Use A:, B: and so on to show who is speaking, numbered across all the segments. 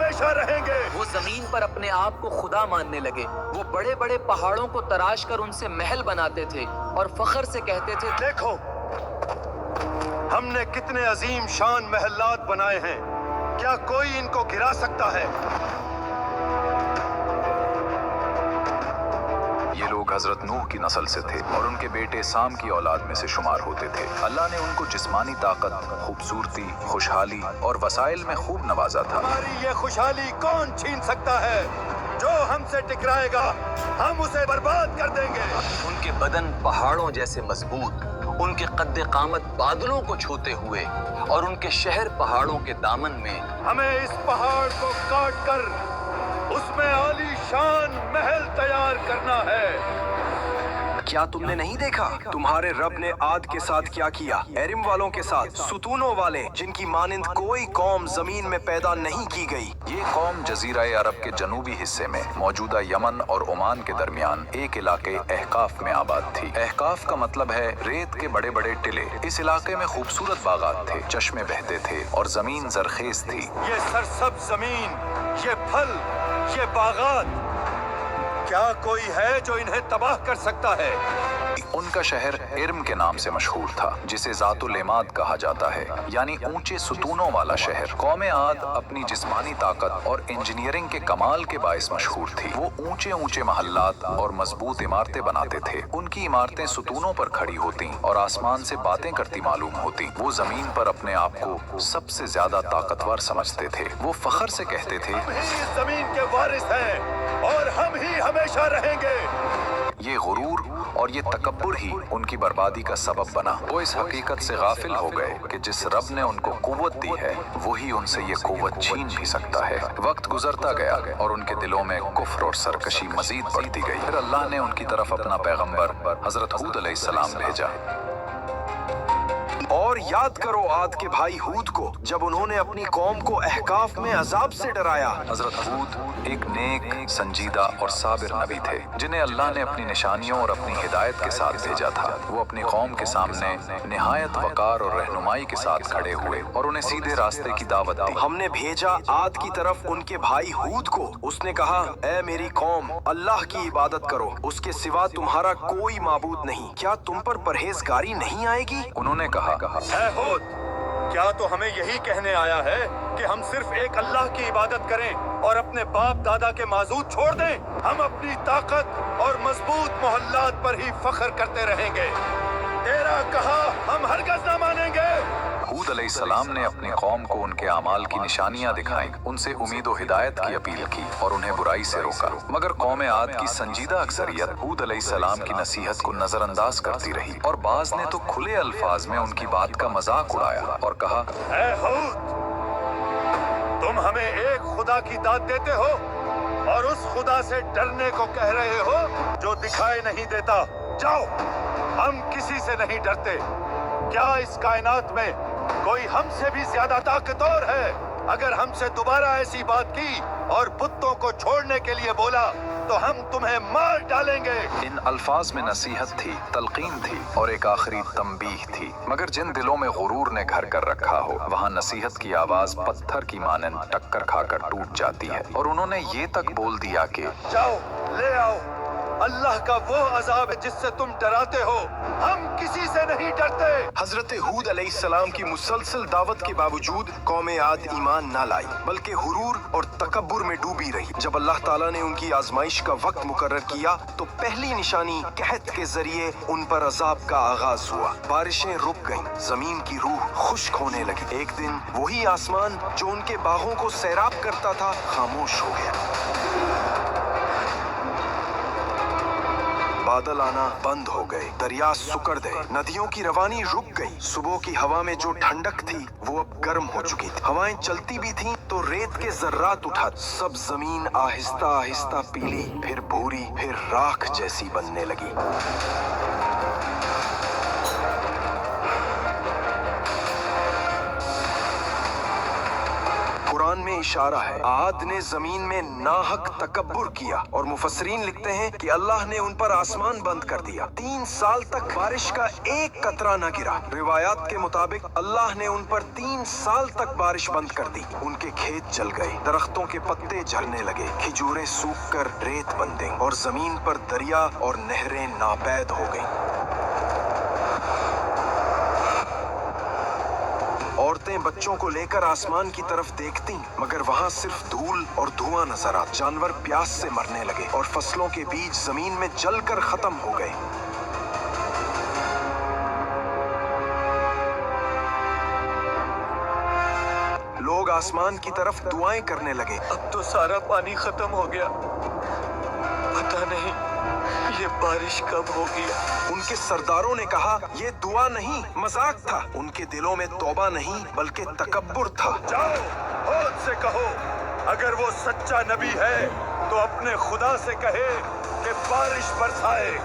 A: ہمیشہ رہیں گے۔
B: وہ زمین پر اپنے آپ کو خدا ماننے لگے۔ وہ بڑے بڑے پہاڑوں کو تراش کر ان سے محل بناتے تھے اور فخر سے کہتے تھے،
A: دیکھو ہم نے کتنے عظیم شان محلات بنائے ہیں، کیا کوئی ان کو گرا سکتا ہے؟
C: یہ لوگ حضرت نوح کی نسل سے تھے اور ان کے بیٹے سام کی اولاد میں سے شمار ہوتے تھے۔ اللہ نے ان کو جسمانی طاقت، خوبصورتی، خوشحالی اور وسائل میں خوب نوازا تھا۔
A: ہماری یہ خوشحالی کون چھین سکتا ہے؟ جو ہم سے ٹکرائے گا ہم اسے برباد کر دیں گے۔
B: ان کے بدن پہاڑوں جیسے مضبوط، ان کے قد قامت بادلوں کو چھوتے ہوئے، اور ان کے شہر پہاڑوں کے دامن میں۔
A: ہمیں اس پہاڑ کو کاٹ کر اس میں عالی شان محل تیار کرنا ہے۔
D: کیا تم نے نہیں دیکھا تمہارے رب نے عاد کے ساتھ کیا کیا؟ ایرم والوں کے ساتھ، ستونوں والے جن کی مانند کوئی قوم زمین میں پیدا نہیں کی گئی۔
C: یہ قوم جزیرہ عرب کے جنوبی حصے میں موجودہ یمن اور عمان کے درمیان ایک علاقے احقاف میں آباد تھی۔ احقاف کا مطلب ہے ریت کے بڑے بڑے ٹلے۔ اس علاقے میں خوبصورت باغات تھے، چشمے بہتے تھے اور زمین زرخیز تھی۔
A: یہ سرسبز زمین، یہ پھل، یہ باغات، کیا کوئی ہے جو انہیں تباہ کر سکتا ہے؟
C: ان کا شہر ارم کے نام سے مشہور تھا، جسے ذات العماد کہا جاتا ہے، یعنی اونچے ستونوں والا شہر۔ قوم عاد اپنی جسمانی طاقت اور انجینئرنگ کے کمال کے باعث مشہور تھی۔ وہ اونچے اونچے محلات اور مضبوط عمارتیں بناتے تھے۔ ان کی عمارتیں ستونوں پر کھڑی ہوتی اور آسمان سے باتیں کرتی معلوم ہوتی۔ وہ زمین پر اپنے آپ کو سب سے زیادہ طاقتور سمجھتے تھے۔ وہ فخر سے کہتے تھے،
A: ہم ہی اس زمین کے وارث ہیں اور ہم ہی ہمیشہ رہیں گے۔
C: یہ غرور اور یہ تکبر ہی ان کی بربادی کا سبب بنا۔ وہ اس حقیقت سے غافل ہو گئے کہ جس رب نے ان کو قوت دی ہے وہی ان سے یہ قوت چھین بھی سکتا ہے۔ وقت گزرتا گیا اور ان کے دلوں میں کفر اور سرکشی مزید بڑھتی گئی۔ پھر اللہ نے ان کی طرف اپنا پیغمبر حضرت ہود علیہ السلام بھیجا۔
D: اور یاد کرو عاد کے بھائی ہود کو، جب انہوں نے اپنی قوم کو احقاف میں عذاب سے ڈرایا۔
C: حضرت ہود ایک نیک، سنجیدہ اور صابر نبی تھے جنہیں اللہ نے اپنی نشانیوں اور اپنی ہدایت کے ساتھ بھیجا تھا۔ وہ اپنی قوم کے سامنے نہایت وقار اور رہنمائی کے ساتھ کھڑے ہوئے اور انہیں سیدھے راستے کی دعوت دی۔
D: ہم نے بھیجا عاد کی طرف ان کے بھائی ہود کو۔ اس نے کہا، اے میری قوم، اللہ کی عبادت کرو، اس کے سوا تمہارا کوئی معبود نہیں۔ کیا تم پر پرہیزگاری نہیں آئے گی؟
C: انہوں نے کہا،
A: اے ہود، کیا تو ہمیں یہی کہنے آیا ہے کہ ہم صرف ایک اللہ کی عبادت کریں اور اپنے باپ دادا کے معبود چھوڑ دیں؟ ہم اپنی طاقت اور مضبوط محلات پر ہی فخر کرتے رہیں گے۔ تیرا کہا ہم ہرگز نہ مانیں گے۔
C: ہود علیہ السلام نے اپنی قوم کو ان کے اعمال کی نشانیاں دکھائیں، ان سے امید و ہدایت کی اپیل کی اور انہیں برائی سے روکا۔ مگر قوم عاد کی سنجیدہ اکثریت ہود علیہ السلام کی نصیحت کو نظر انداز کرتی رہی اور بعض نے تو کھلے الفاظ میں ان کی بات کا مذاق اڑایا اور کہا،
A: اے ہود، تم ہمیں ایک خدا کی داد دیتے ہو اور اس خدا سے ڈرنے کو کہہ رہے ہو جو دکھائی نہیں دیتا۔ جاؤ، ہم کسی سے نہیں ڈرتے۔ کیا اس کائنات میں کوئی ہم سے بھی زیادہ طاقتور ہے؟ اگر ہم سے دوبارہ ایسی بات کی اور بتوں کو چھوڑنے کے لیے بولا تو ہم تمہیں مار ڈالیں گے۔
C: ان الفاظ میں نصیحت تھی، تلقین تھی اور ایک آخری تنبیہ تھی۔ مگر جن دلوں میں غرور نے گھر کر رکھا ہو، وہاں نصیحت کی آواز پتھر کی مانند ٹکر کھا کر ٹوٹ جاتی ہے، اور انہوں نے یہ تک بول دیا کہ
A: جاؤ، لے آؤ اللہ کا وہ عذاب ہے جس سے تم ڈراتے ہو۔ ہم کسی سے نہیں ڈرتے۔
D: حضرت ہود علیہ السلام کی مسلسل دعوت کے باوجود قوم عاد ایمان نہ لائی، بلکہ غرور اور تکبر میں ڈوبی رہی۔ جب اللہ تعالیٰ نے ان کی آزمائش کا وقت مقرر کیا تو پہلی نشانی قحط کے ذریعے ان پر عذاب کا آغاز ہوا۔ بارشیں رک گئیں، زمین کی روح خشک ہونے لگی۔ ایک دن وہی آسمان جو ان کے باغوں کو سیراب کرتا تھا خاموش ہو گیا۔ بادل آنا بند ہو گئے، دریا سکڑ گئے، ندیوں کی روانی رک گئی۔ صبح کی ہوا میں جو ٹھنڈک تھی وہ اب گرم ہو چکی تھی۔ ہوائیں چلتی بھی تھیں تو ریت کے ذرات اٹھا، سب زمین آہستہ آہستہ پیلی، پھر بھوری، پھر راکھ جیسی بننے لگی۔ तूफान में इशारा है। आद ने जमीन में नाहक तकब्बुर किया और मुफस्सरीन लिखते हैं कि अल्लाह ने उन पर आसमान बंद कर दिया। 3 साल तक बारिश का एक कतरा न गिरा। रिवायात के मुताबिक अल्लाह ने उन पर 3 साल तक बारिश बंद कर दी। उनके खेत जल गए, दरख्तों के पत्ते झड़ने लगे, खिजूरें सूख कर रेत बन गईं और जमीन पर दरिया और नहरें नापैद हो गईं। औरतें बच्चों को लेकर आसमान की तरफ देखती, मगर वहां सिर्फ धूल और धुआं नजर आता। जानवर प्यास से मरने लगे और फसलों के बीज जमीन में जलकर खत्म हो गए। लोग आसमान की तरफ दुआएं करने लगे।
B: अब तो सारा पानी खत्म हो गया, पता नहीं ये बारिश कब होगी।
D: उनके सरदारों ने कहा, ये दुआ नहीं, मजाक था। उनके दिलों में तौबा नहीं बल्कि तकब्बुर था।
A: जाओ खुद से कहो, अगर वो सच्चा नबी है तो अपने खुदा से कहे कि बारिश बरसाए।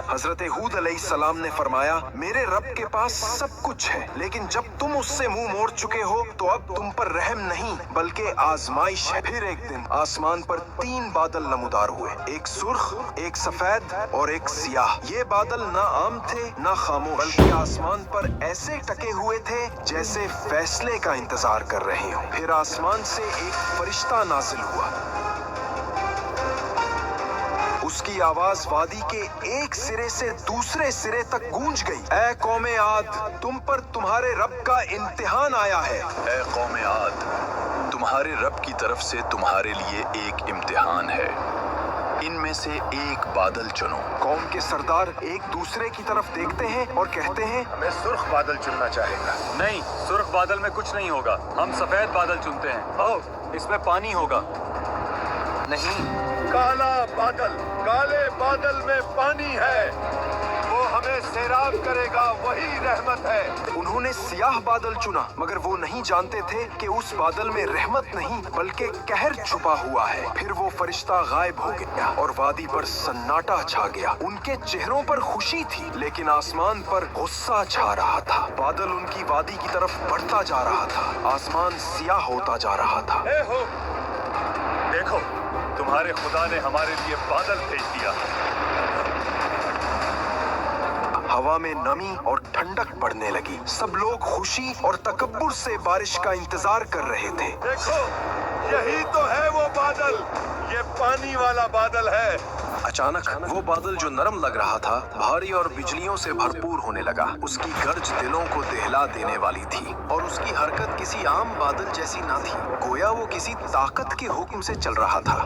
D: हजरत हूद अलैहिस्सलाम ने फरमाया, मेरे रब के पास सब कुछ है, लेकिन जब तुम उससे मुंह मोड़ चुके हो तो अब तुम पर रहम नहीं बल्कि आजमाइश है। फिर एक दिन आसमान पर 3 बादल नमूदार हुए, एक सुर्ख, एक सफेद और एक सियाह। ये बादल ना आम थे ना खामोश, बल्कि आसमान पर ऐसे टके हुए थे जैसे फैसले का इंतजार कर रहे हो। फिर आसमान से एक फरिश्ता नाजिल हुआ। उसकी आवाज वादी के एक सिरे से दूसरे सिरे तक गूंज गई। ऐ कौमे आद, तुम पर तुम्हारे रब का इम्तिहान आया है।
C: ए कौम आद, तुम्हारे रब की तरफ से तुम्हारे लिए एक इम्तिहान है। इनमें से एक बादल चुनो।
D: कौम के सरदार एक दूसरे की तरफ देखते हैं और कहते हैं,
A: हमें सुर्ख बादल चुनना चाहेगा।
E: नहीं, सुर्ख बादल में कुछ नहीं होगा, हम सफेद बादल चुनते हैं। आओ, इसमें पानी होगा।
B: नहीं,
A: काला बादल, काले बादल में पानी है, वो हमें सैराब करेगा, वही रहमत है।
D: उन्होंने सियाह बादल चुना, मगर वो नहीं जानते थे कि उस बादल में रहमत नहीं बल्कि कहर छुपा हुआ है। फिर वो फरिश्ता गायब हो गया और वादी पर सन्नाटा छा गया। उनके चेहरों पर खुशी थी, लेकिन आसमान पर गुस्सा छा रहा था। बादल उनकी वादी की तरफ बढ़ता जा रहा था, आसमान सियाह होता जा रहा था।
A: ए हो, देखो, तुम्हारे खुदा ने हमारे लिए बादल भेज दिया।
D: हवा में नमी और ठंडक बढ़ने लगी। सब लोग खुशी और तकब्बुर से बारिश का इंतजार कर रहे थे।
A: देखो, यही तो है वो बादल, ये पानी वाला बादल है।
D: अचानक वो बादल जो नरम लग रहा था भारी और बिजलियों से भरपूर होने लगा। उसकी गर्ज दिलों को दहला देने वाली थी और उसकी हरकत किसी आम बादल जैसी ना थी, गोया वो किसी ताकत के हुक्म से चल रहा था।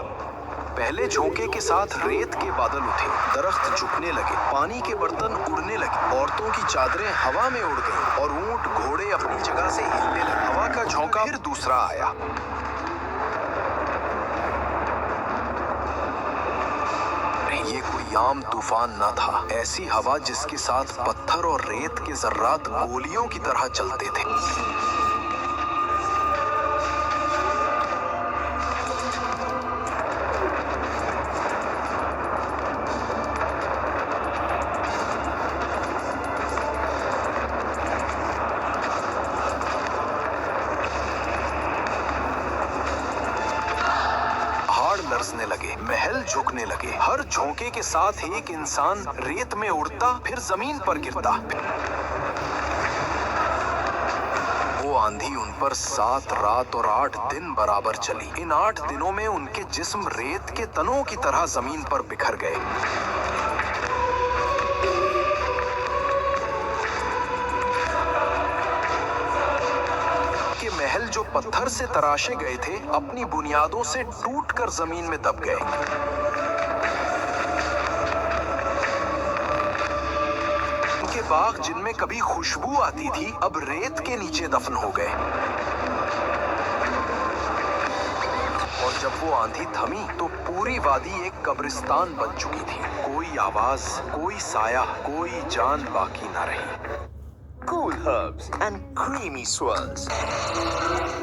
D: पहले झोंके के साथ रेत के बादल उठे, दरख्त झुकने लगे, पानी के बर्तन उड़ने लगे, औरतों की चादरें हवा में उड़ गईं और ऊंट घोड़े अपनी जगह से हिलने लगे। हवा का झोंका फिर दूसरा आया। ये कोई आम तूफान न था, ऐसी हवा जिसके साथ पत्थर और रेत के जर्रात गोलियों की तरह चलते थे। लरजने लगे, महल झुकने लगे। हर झोंके के साथ एक इंसान रेत में उड़ता फिर जमीन पर गिरता। वो आंधी उन पर 7 रात और 8 दिन बराबर चली। इन 8 दिनों में उनके जिस्म रेत के तनों की तरह जमीन पर बिखर गए। महल जो पत्थर से तराशे गए थे अपनी बुनियादों से टूटकर जमीन में दब गए। उनके बाग जिनमें कभी खुशबू आती थी अब रेत के नीचे दफन हो गए। और जब वो आंधी थमी तो पूरी वादी एक कब्रिस्तान बन चुकी थी। कोई आवाज, कोई साया, कोई जान बाकी ना रही।
F: cool herbs and creamy swirls.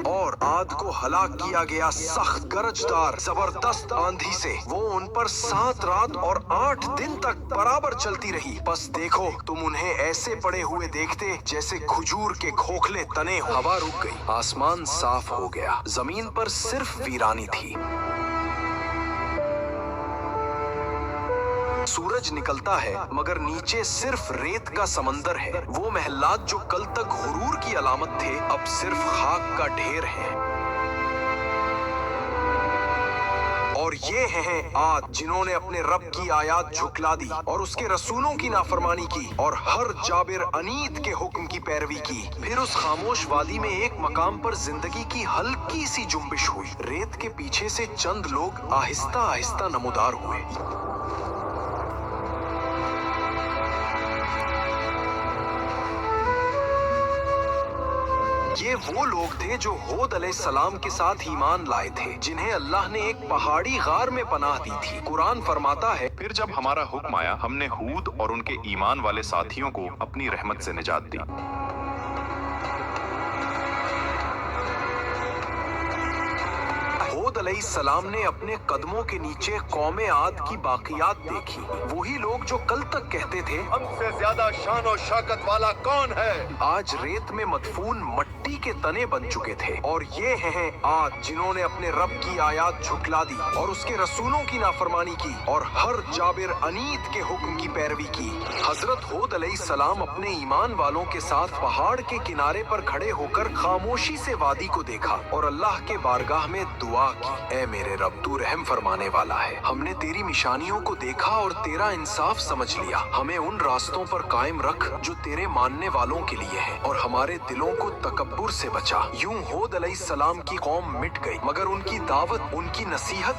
D: और आद को हलाक किया गया सख्त गरजदार जबरदस्त आंधी से। वो उन पर 7 रात और 8 दिन तक बराबर चलती रही। बस देखो, तुम उन्हें ऐसे पड़े हुए देखते जैसे खजूर के खोखले तने हो। हवा रुक गई, आसमान साफ हो गया, जमीन पर सिर्फ वीरानी थी। सूरज निकलता है मगर नीचे सिर्फ रेत का समंदर है। वो महलात जो कल तक गुरूर की अलामत थे अब सिर्फ खाक का ढेर है। और ये हैं आद जिन्होंने अपने रब की आयात झुकला दी और उसके रसूलों की नाफरमानी की और हर जाबिर अनीत के हुक्म की पैरवी की। फिर उस खामोश वादी में एक मकाम पर जिंदगी की हल्की सी जुम्बिश हुई। रेत के पीछे से चंद लोग आहिस्ता आहिस्ता नमूदार हुए। ये वो लोग थे जो हूद अलैहिस्सलाम के साथ ईमान लाए थे, जिन्हें अल्लाह ने एक पहाड़ी गार में पनाह दी थी। कुरान फरमाता है,
G: फिर जब हमारा हुक्म आया हमने हूद और उनके ईमान वाले साथियों को अपनी रहमत से निजात दी।
D: हूद अलैहिस्सलाम ने अपने कदमों के नीचे कौमे आद की बाकियात देखी। वही लोग जो कल तक कहते थे
A: हमसे ज्यादा शान और शौकत वाला कौन है,
D: आज रेत में मदफून मट्टी के तने बन चुके थे। और ये हैं आद जिन्होंने अपने रब की आयात झुकला दी और उसके रसूलों की नाफरमानी की और हर जाबिर अनीत के हुक्म की पैरवी की। हजरत हूद अलैहिस्सलाम अपने ईमान वालों के साथ पहाड़ के किनारे पर खड़े होकर खामोशी से वादी को देखा और अल्लाह के बारगाह में दुआ की, ऐ मेरे रब, तू रहम फरमाने वाला है। हमने तेरी निशानियों को देखा और तेरा इंसाफ समझ लिया। हमें उन रास्तों पर कायम रख जो तेरे मानने वालों के लिए है और हमारे दिलों को तकब्बुर से बचा। यूं हूद अलैहिस्सलाम की कौम मिट गई मगर उनकी दावत, उनकी नसीहत